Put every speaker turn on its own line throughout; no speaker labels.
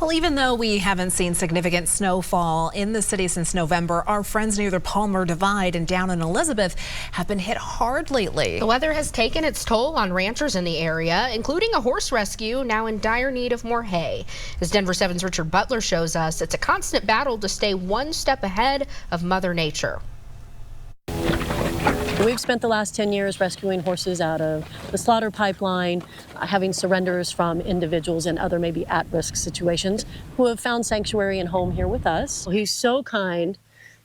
Well, even though we haven't seen significant snowfall in the city since November, our friends near the Palmer Divide and down in Elizabeth have been hit hard lately.
The weather has taken its toll on ranchers in the area, including a horse rescue now in dire need of more hay. As Denver 7's Richard Butler shows us, it's a constant battle to stay one step ahead of Mother Nature.
We've spent the last 10 years rescuing horses out of the slaughter pipeline, having surrenders from individuals in other maybe at-risk situations who have found sanctuary and home here with us. He's so kind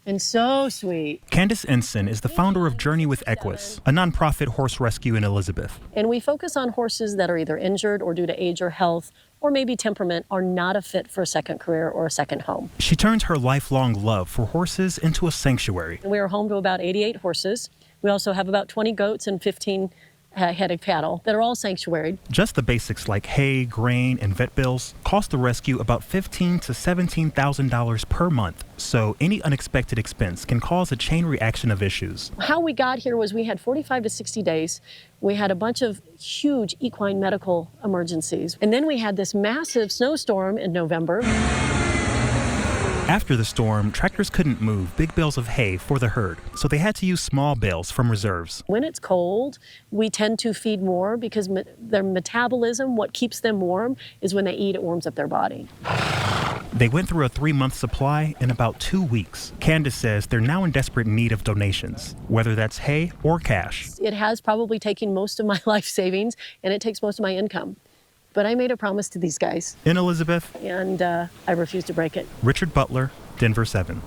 and so sweet.
Candace Ensign is the founder of Journey with Equus, a nonprofit horse rescue in Elizabeth.
And we focus on horses that are either injured or due to age or health or maybe temperament are not a fit for a second career or a second home.
She turns her lifelong love for horses into a sanctuary.
We are home to about 88 horses. We also have about 20 goats and 15 head of cattle that are all sanctuaried.
Just the basics like hay, grain, and vet bills cost the rescue about $15,000 to $17,000 per month. So any unexpected expense can cause a chain reaction of issues.
How we got here was we had 45 to 60 days. We had a bunch of huge equine medical emergencies. And then we had this massive snowstorm in November.
After the storm, tractors couldn't move big bales of hay for the herd, so they had to use small bales from reserves.
When it's cold, we tend to feed more because their metabolism, what keeps them warm, is when they eat, it warms up their body.
They went through a 3-month supply in about 2 weeks. Candace says they're now in desperate need of donations, whether that's hay or cash.
It has probably taken most of my life savings, and it takes most of my income. But I made a promise to these guys.
In Elizabeth,
and I refuse to break it.
Richard Butler, Denver 7.